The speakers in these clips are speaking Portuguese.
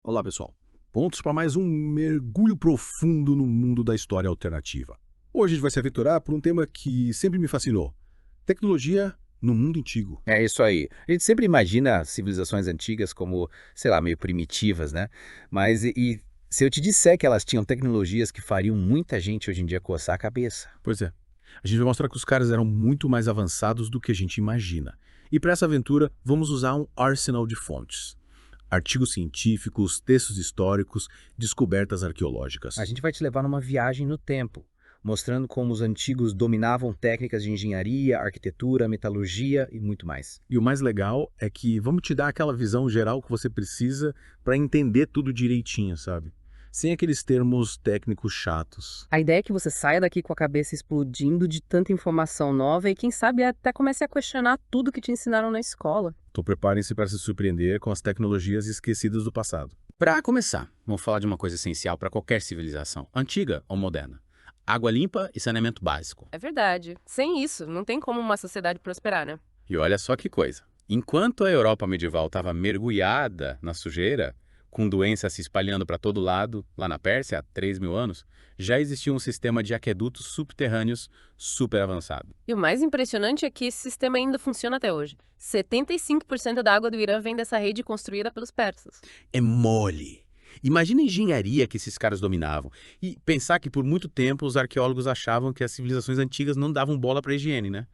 Olá, pessoal. Pontos para mais um mergulho profundo no mundo da história alternativa. Hoje a gente vai se aventurar por um tema que sempre me fascinou: tecnologia no mundo antigo. É isso aí. A gente sempre imagina civilizações antigas como, sei lá, meio primitivas, né? Mas se eu te disser que elas tinham tecnologias que fariam muita gente hoje em dia coçar a cabeça? Pois é, a gente vai mostrar que os caras eram muito mais avançados do que a gente imagina. E para essa aventura, vamos usar um arsenal de fontes: artigos científicos, textos históricos, descobertas A arqueológicas. gente vai te levar numa viagem no tempo, mostrando como os antigos dominavam técnicas de engenharia, arquitetura, metalurgia e muito mais. E o mais legal é que vamos te dar aquela visão geral que você precisa para entender tudo direitinho, sabe? Sem aqueles termos técnicos chatos. A ideia é que você saia daqui com a cabeça explodindo de tanta informação nova e, quem sabe, até comece a questionar tudo que te ensinaram na escola. Então preparem-se para se surpreender com as tecnologias esquecidas do passado. Para começar, vamos falar de uma coisa essencial para qualquer civilização, antiga ou moderna: água limpa e saneamento básico. É verdade. Sem isso, não tem como uma sociedade prosperar, né? E olha só que coisa. Enquanto a Europa medieval estava mergulhada na sujeira, com doenças se espalhando para todo lado, lá na Pérsia, há 3.000 anos, já existia um sistema de aquedutos subterrâneos super avançado. E o mais impressionante é que esse sistema ainda funciona até hoje. 75% da água do Irã vem dessa rede construída pelos persas. É mole! Imagina a engenharia que esses caras dominavam. E pensar que por muito tempo os arqueólogos achavam que as civilizações antigas não davam bola para a higiene, né?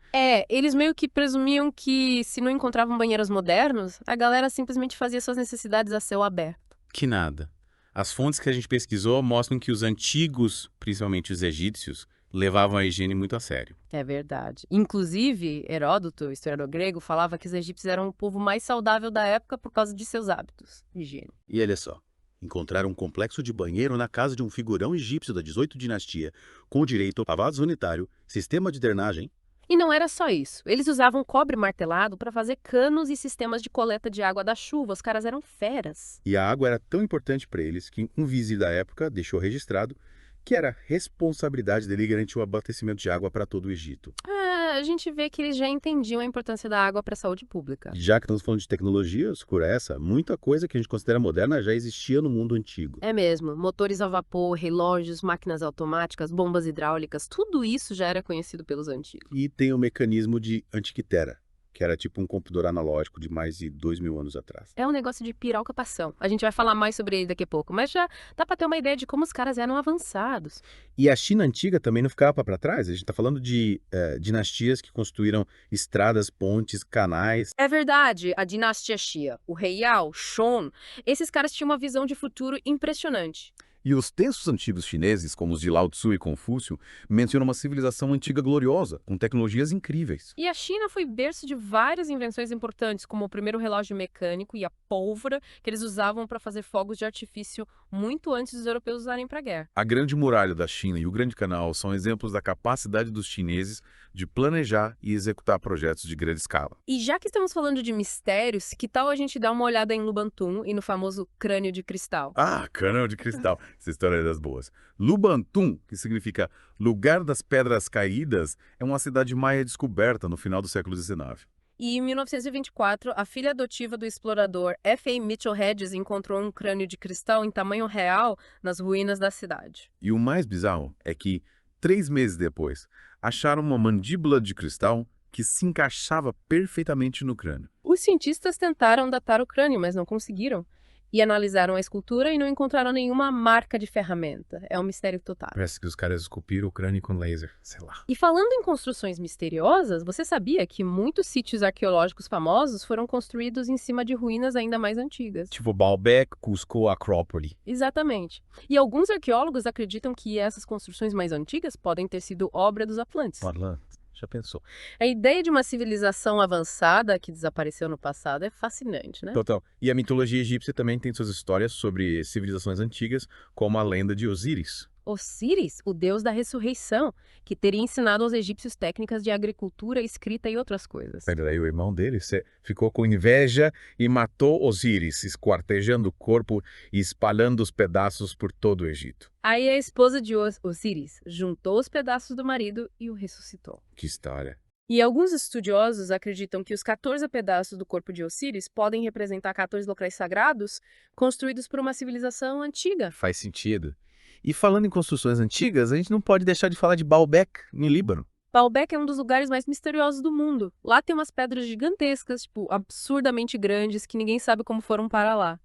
Eles meio que presumiam que, se não encontravam banheiros modernos, a galera simplesmente fazia suas necessidades a céu aberto. Que nada. As fontes que a gente pesquisou mostram que os antigos, principalmente os egípcios, levavam a higiene muito a sério. É verdade. Inclusive, Heródoto, o historiador grego, falava que os egípcios eram o povo mais saudável da época por causa de seus hábitos de higiene. E olha só, encontraram um complexo de banheiro na casa de um figurão egípcio da 18ª dinastia, com direito a lavado sanitário, sistema de drenagem. E não era só isso. Eles usavam cobre martelado para fazer canos e sistemas de coleta de água da chuva. Os caras eram feras. E a água era tão importante para eles que um vizir da época deixou registrado que era responsabilidade dele garantir o abastecimento de água para todo o Egito. A gente vê que eles já entendiam a importância da água para a saúde pública. Já que estamos falando de tecnologias, por essa, muita coisa que a gente considera moderna já existia no mundo antigo. É mesmo. Motores a vapor, relógios, máquinas automáticas, bombas hidráulicas, tudo isso já era conhecido pelos antigos. E tem o mecanismo de Antiquitera, que era tipo um computador analógico de mais de 2.000 anos atrás. É um negócio de pirar o capacão. A gente vai falar mais sobre ele daqui a pouco, mas já dá para ter uma ideia de como os caras eram avançados. E a China antiga também não ficava para trás. A gente está falando de dinastias que construíram estradas, pontes, canais. É verdade, a dinastia Xia, o rei Yao, Shun, esses caras tinham uma visão de futuro impressionante. E os textos antigos chineses, como os de Lao Tzu e Confúcio, mencionam uma civilização antiga gloriosa, com tecnologias incríveis. E a China foi berço de várias invenções importantes, como o primeiro relógio mecânico e a pólvora, que eles usavam para fazer fogos de artifício muito antes dos europeus usarem para a guerra. A Grande Muralha da China e o Grande Canal são exemplos da capacidade dos chineses de planejar e executar projetos de grande escala. E já que estamos falando de mistérios, que tal a gente dar uma olhada em Lubantum e no famoso crânio de cristal? Ah, canhão de cristal. Essa história é das boas. Lubantum, que significa lugar das pedras caídas, é uma cidade maia descoberta no final do século XIX. E em 1924, a filha adotiva do explorador F.A. Mitchell Hedges encontrou um crânio de cristal em tamanho real nas ruínas da cidade. E o mais bizarro é que, 3 meses depois, acharam uma mandíbula de cristal que se encaixava perfeitamente no crânio. Os cientistas tentaram datar o crânio, mas não conseguiram. E analisaram a escultura e não encontraram nenhuma marca de ferramenta. É um mistério total. Parece que os caras esculpiram o crânio com laser, sei lá. E falando em construções misteriosas, você sabia que muitos sítios arqueológicos famosos foram construídos em cima de ruínas ainda mais antigas? Tipo Baalbek, Cusco, Acrópole. Exatamente. E alguns arqueólogos acreditam que essas construções mais antigas podem ter sido obra dos Atlantes. Atlanta, já pensou? A ideia de uma civilização avançada que desapareceu no passado é fascinante, né? Total. E a mitologia egípcia também tem suas histórias sobre civilizações antigas, como a lenda de Osíris. Osíris, o deus da ressurreição, que teria ensinado aos egípcios técnicas de agricultura, escrita e outras coisas. Daí o irmão dele ficou com inveja e matou Osíris, esquartejando o corpo e espalhando os pedaços por todo o Egito. Aí a esposa de Osíris juntou os pedaços do marido e o ressuscitou. Que história. E alguns estudiosos acreditam que os 14 pedaços do corpo de Osíris podem representar 14 locais sagrados construídos por uma civilização antiga. Faz sentido. E falando em construções antigas, a gente não pode deixar de falar de Baalbek, no Líbano. Baalbek é um dos lugares mais misteriosos do mundo. Lá tem umas pedras gigantescas, tipo, absurdamente grandes, que ninguém sabe como foram para lá.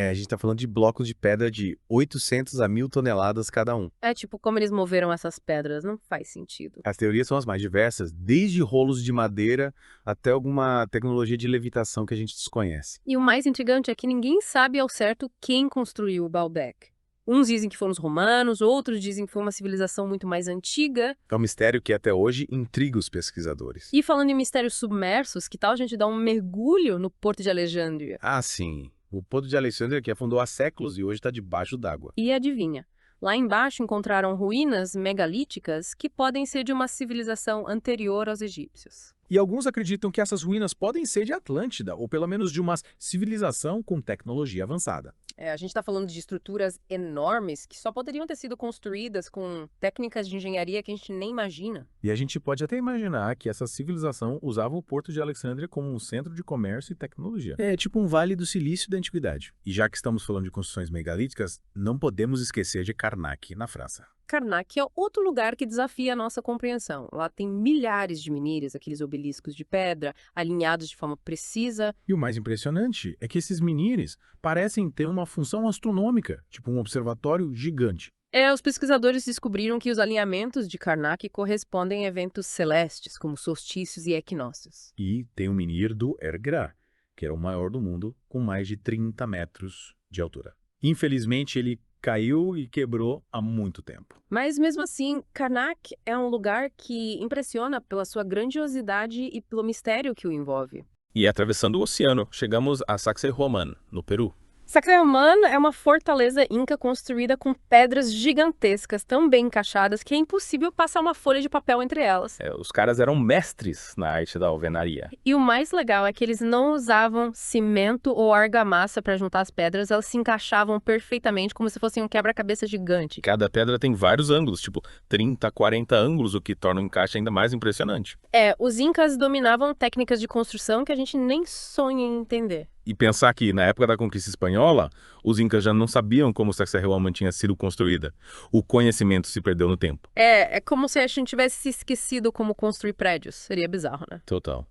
A gente tá falando de blocos de pedra de 800 a 1.000 toneladas cada um. É tipo, como eles moveram essas pedras, não faz sentido. As teorias são as mais diversas, desde rolos de madeira até alguma tecnologia de levitação que a gente desconhece. E o mais intrigante é que ninguém sabe ao certo quem construiu o Baalbek. Uns dizem que foram os romanos, outros dizem que foi uma civilização muito mais antiga. É um mistério que até hoje intriga os pesquisadores. E falando em mistérios submersos, que tal a gente dar um mergulho no Porto de Alexandria? Ah, sim. O Porto de Alexandria que afundou há séculos e hoje está debaixo d'água. E adivinha? Lá embaixo encontraram ruínas megalíticas que podem ser de uma civilização anterior aos egípcios. E alguns acreditam que essas ruínas podem ser de Atlântida, ou pelo menos de uma civilização com tecnologia avançada. A gente está falando de estruturas enormes que só poderiam ter sido construídas com técnicas de engenharia que a gente nem imagina. E a gente pode até imaginar que essa civilização usava o Porto de Alexandria como um centro de comércio e tecnologia. É tipo um vale do silício da antiguidade. E já que estamos falando de construções megalíticas, não podemos esquecer de Karnak, na França. Karnak é outro lugar que desafia a nossa compreensão. Lá tem milhares de menires, aqueles obeliscos de pedra, alinhados de forma precisa. E o mais impressionante é que esses menires parecem ter uma função astronômica, tipo um observatório gigante. Os pesquisadores descobriram que os alinhamentos de Karnak correspondem a eventos celestes, como solstícios e equinócios. E tem o menhir do Ergra, que era o maior do mundo, com mais de 30 metros de altura. Infelizmente, ele caiu e quebrou há muito tempo. Mas mesmo assim, Karnak é um lugar que impressiona pela sua grandiosidade e pelo mistério que o envolve. E atravessando o oceano, chegamos a Sacsayhuaman, no Peru. Sacsayhuaman é uma fortaleza inca construída com pedras gigantescas, tão bem encaixadas que é impossível passar uma folha de papel entre elas. Os caras eram mestres na arte da alvenaria. E o mais legal é que eles não usavam cimento ou argamassa para juntar as pedras, elas se encaixavam perfeitamente como se fossem um quebra-cabeça gigante. Cada pedra tem vários ângulos, tipo 30, 40 ângulos, o que torna o encaixe ainda mais impressionante. Os incas dominavam técnicas de construção que a gente nem sonha em entender. E pensar que, na época da conquista espanhola, os incas já não sabiam como Sacsayhuaman tinha sido construída. O conhecimento se perdeu no tempo. É como se a gente tivesse se esquecido como construir prédios. Seria bizarro, né? Total.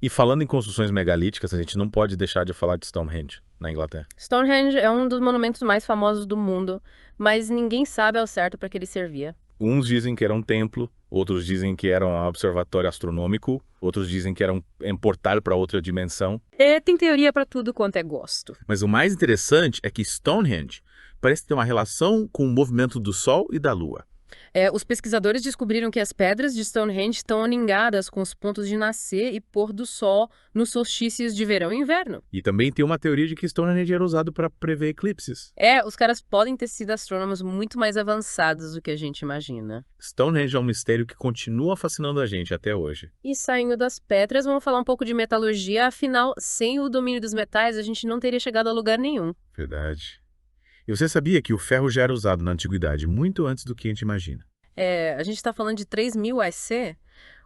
E falando em construções megalíticas, a gente não pode deixar de falar de Stonehenge, na Inglaterra. Stonehenge é um dos monumentos mais famosos do mundo, mas ninguém sabe ao certo para que ele servia. Uns dizem que era um templo, outros dizem que era um observatório astronômico, outros dizem que era um portal para outra dimensão. Tem teoria para tudo quanto é gosto. Mas o mais interessante é que Stonehenge parece ter uma relação com o movimento do Sol e da Lua. Os pesquisadores descobriram que as pedras de Stonehenge estão alinhadas com os pontos de nascer e pôr do sol nos solstícios de verão e inverno. E também tem uma teoria de que Stonehenge era usado para prever eclipses. Os caras podem ter sido astrônomos muito mais avançados do que a gente imagina. Stonehenge é um mistério que continua fascinando a gente até hoje. E saindo das pedras, vamos falar um pouco de metalurgia. Afinal, sem o domínio dos metais, a gente não teria chegado a lugar nenhum. Verdade. E você sabia que o ferro já era usado na antiguidade, muito antes do que a gente imagina? A gente está falando de 3000 AC,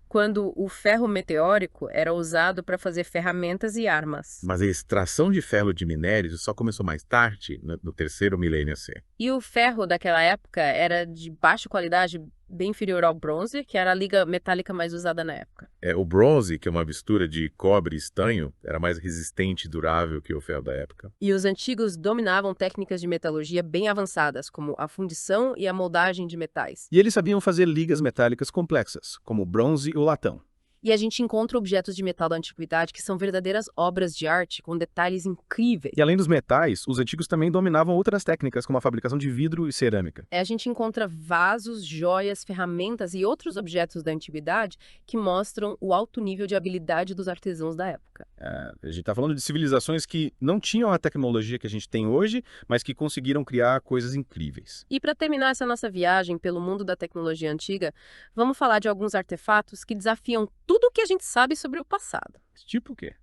quando o ferro meteórico era usado para fazer ferramentas e armas. Mas a extração de ferro de minérios só começou mais tarde, no terceiro milênio AC. E o ferro daquela época era de baixa qualidade, bem inferior ao bronze, que era a liga metálica mais usada na época. O bronze, que é uma mistura de cobre e estanho, era mais resistente e durável que o ferro da época. E os antigos dominavam técnicas de metalurgia bem avançadas, como a fundição e a moldagem de metais. E eles sabiam fazer ligas metálicas complexas, como o bronze e o latão. E a gente encontra objetos de metal da antiguidade que são verdadeiras obras de arte, com detalhes incríveis. E além dos metais, os antigos também dominavam outras técnicas, como a fabricação de vidro e cerâmica. A gente encontra vasos, joias, ferramentas e outros objetos da antiguidade que mostram o alto nível de habilidade dos artesãos da época. A gente está falando de civilizações que não tinham a tecnologia que a gente tem hoje, mas que conseguiram criar coisas incríveis. E para terminar essa nossa viagem pelo mundo da tecnologia antiga, vamos falar de alguns artefatos que desafiam tudo o que a gente sabe sobre o passado. Tipo o quê?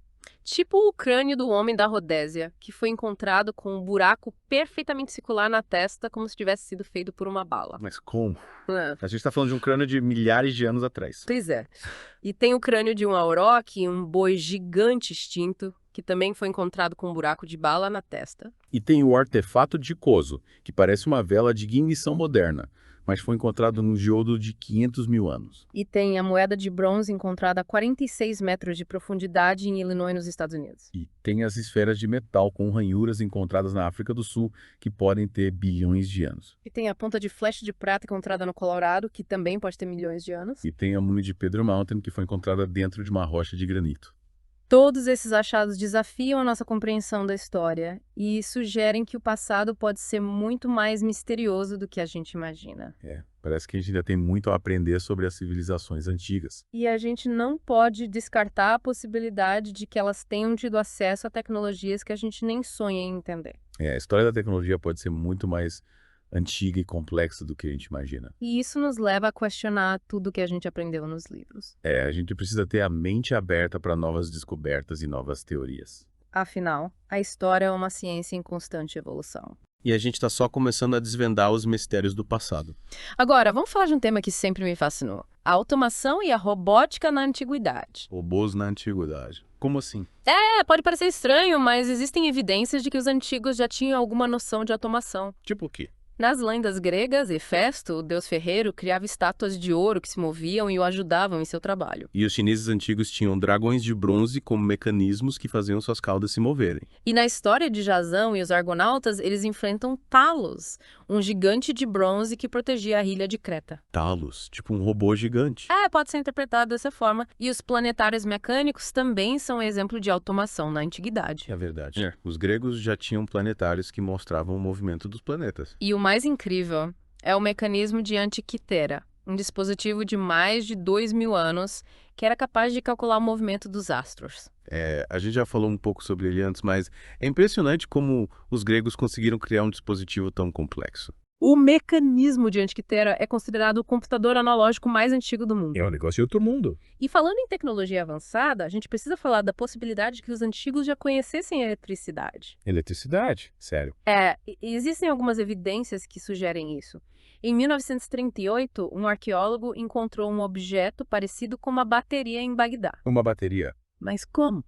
Tipo o crânio do homem da Rodésia, que foi encontrado com um buraco perfeitamente circular na testa, como se tivesse sido feito por uma bala. Mas como? É. A gente está falando de um crânio de milhares de anos atrás. Pois é. E tem o crânio de um auroch, um boi gigante extinto, que também foi encontrado com um buraco de bala na testa. E tem o artefato de Coso, que parece uma vela de ignição moderna, mas foi encontrado num geodo de 500 mil anos. E tem a moeda de bronze encontrada a 46 metros de profundidade em Illinois, nos Estados Unidos. E tem as esferas de metal com ranhuras encontradas na África do Sul, que podem ter bilhões de anos. E tem a ponta de flecha de prata encontrada no Colorado, que também pode ter milhões de anos. E tem a múmia de Pedro Mountain, que foi encontrada dentro de uma rocha de granito. Todos esses achados desafiam a nossa compreensão da história e sugerem que o passado pode ser muito mais misterioso do que a gente imagina. Parece que a gente ainda tem muito a aprender sobre as civilizações antigas. E a gente não pode descartar a possibilidade de que elas tenham tido acesso a tecnologias que a gente nem sonha em entender. A história da tecnologia pode ser muito mais antiga e complexa do que a gente imagina. E isso nos leva a questionar tudo que a gente aprendeu nos livros. A gente precisa ter a mente aberta para novas descobertas e novas teorias. Afinal, a história é uma ciência em constante evolução. E a gente está só começando a desvendar os mistérios do passado. Agora, vamos falar de um tema que sempre me fascinou: a automação e a robótica na antiguidade. Robôs na antiguidade. Como assim? Pode parecer estranho, mas existem evidências de que os antigos já tinham alguma noção de automação. Tipo o quê? Nas lendas gregas, Hefesto, o deus ferreiro, criava estátuas de ouro que se moviam e o ajudavam em seu trabalho. E os chineses antigos tinham dragões de bronze como mecanismos que faziam suas caudas se moverem. E na história de Jazão e os argonautas, eles enfrentam Talos, um gigante de bronze que protegia a ilha de Creta. Talos, tipo um robô gigante. Pode ser interpretado dessa forma. E os planetários mecânicos também são um exemplo de automação na antiguidade. É verdade. Os gregos já tinham planetários que mostravam o movimento dos planetas. E o mais incrível é o mecanismo de Antiquitera, um dispositivo de mais de 2.000 anos que era capaz de calcular o movimento dos astros. A gente já falou um pouco sobre ele antes, mas é impressionante como os gregos conseguiram criar um dispositivo tão complexo. O mecanismo de Antiquitera é considerado o computador analógico mais antigo do mundo. É um negócio de outro mundo. E falando em tecnologia avançada, a gente precisa falar da possibilidade de que os antigos já conhecessem a eletricidade. Eletricidade? Sério. Existem algumas evidências que sugerem isso. Em 1938, um arqueólogo encontrou um objeto parecido com uma bateria em Bagdá. Uma bateria. Mas como?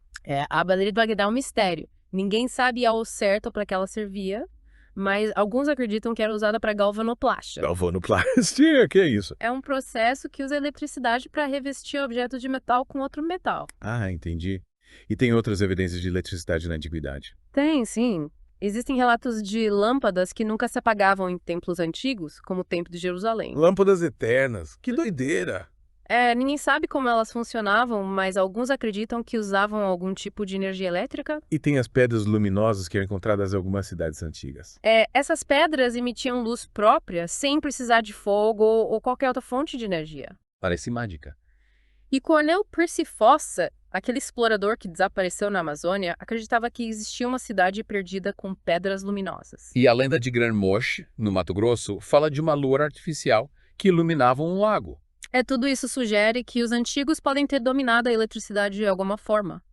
A bateria de Bagdá é um mistério. Ninguém sabe ao certo para que ela servia, mas alguns acreditam que era usada para galvanoplastia. Galvanoplastia? Que é isso? É um processo que usa eletricidade para revestir objetos de metal com outro metal. Entendi. E tem outras evidências de eletricidade na antiguidade? Tem, sim. Existem relatos de lâmpadas que nunca se apagavam em templos antigos, como o Templo de Jerusalém. Lâmpadas eternas. Que doideira! Ninguém sabe como elas funcionavam, mas alguns acreditam que usavam algum tipo de energia elétrica. E tem as pedras luminosas que eram encontradas em algumas cidades antigas. Essas pedras emitiam luz própria sem precisar de fogo ou qualquer outra fonte de energia. Parece mágica. E Cornel Percy Fossa, aquele explorador que desapareceu na Amazônia, acreditava que existia uma cidade perdida com pedras luminosas. E a lenda de Grand Moche, no Mato Grosso, fala de uma lua artificial que iluminava um lago. Tudo isso sugere que os antigos podem ter dominado a eletricidade de alguma forma.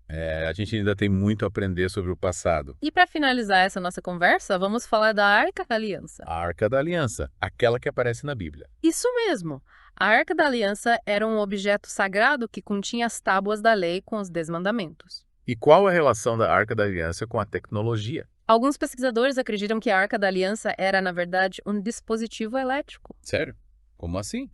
A gente ainda tem muito a aprender sobre o passado. E para finalizar essa nossa conversa, vamos falar da Arca da Aliança. A Arca da Aliança, aquela que aparece na Bíblia. Isso mesmo! A Arca da Aliança era um objeto sagrado que continha as tábuas da lei com os 10 mandamentos. E qual a relação da Arca da Aliança com a tecnologia? Alguns pesquisadores acreditam que a Arca da Aliança era, na verdade, um dispositivo elétrico. Sério? Como assim?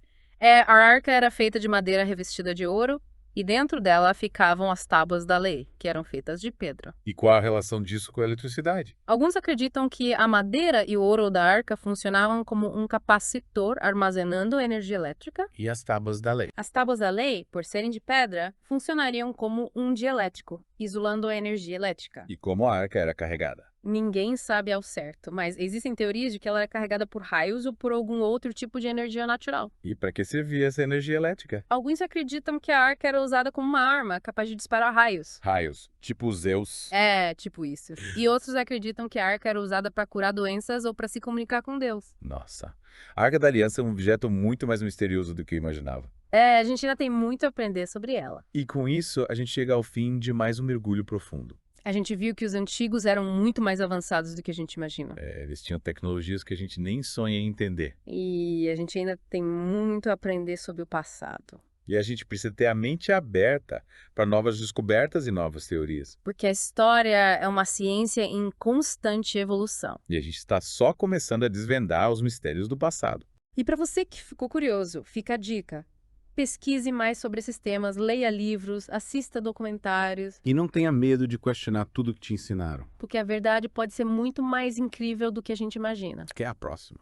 A arca era feita de madeira revestida de ouro e dentro dela ficavam as tábuas da lei, que eram feitas de pedra. E qual a relação disso com a eletricidade? Alguns acreditam que a madeira e o ouro da arca funcionavam como um capacitor armazenando energia elétrica. E as tábuas da lei? As tábuas da lei, por serem de pedra, funcionariam como um dielétrico, isolando a energia elétrica. E como a arca era carregada? Ninguém sabe ao certo, mas existem teorias de que ela era carregada por raios ou por algum outro tipo de energia natural. E para que servia essa energia elétrica? Alguns acreditam que a arca era usada como uma arma, capaz de disparar raios. Raios, tipo Zeus. Tipo isso. E outros acreditam que a arca era usada para curar doenças ou para se comunicar com Deus. Nossa. A Arca da Aliança é um objeto muito mais misterioso do que eu imaginava. A gente ainda tem muito a aprender sobre ela. E com isso, a gente chega ao fim de mais um mergulho profundo. A gente viu que os antigos eram muito mais avançados do que a gente imagina. Eles tinham tecnologias que a gente nem sonha em entender. E a gente ainda tem muito a aprender sobre o passado. E a gente precisa ter a mente aberta para novas descobertas e novas teorias. Porque a história é uma ciência em constante evolução. E a gente está só começando a desvendar os mistérios do passado. E para você que ficou curioso, fica a dica. Pesquise mais sobre esses temas, leia livros, assista documentários, E não tenha medo de questionar tudo que te ensinaram. porque a verdade pode ser muito mais incrível do que a gente imagina. Que é a próxima.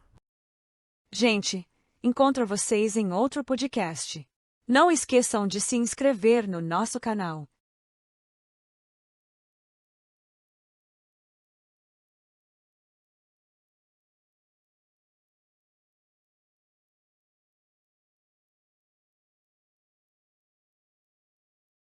Gente, encontro vocês em outro podcast. Não esqueçam de se inscrever no nosso canal.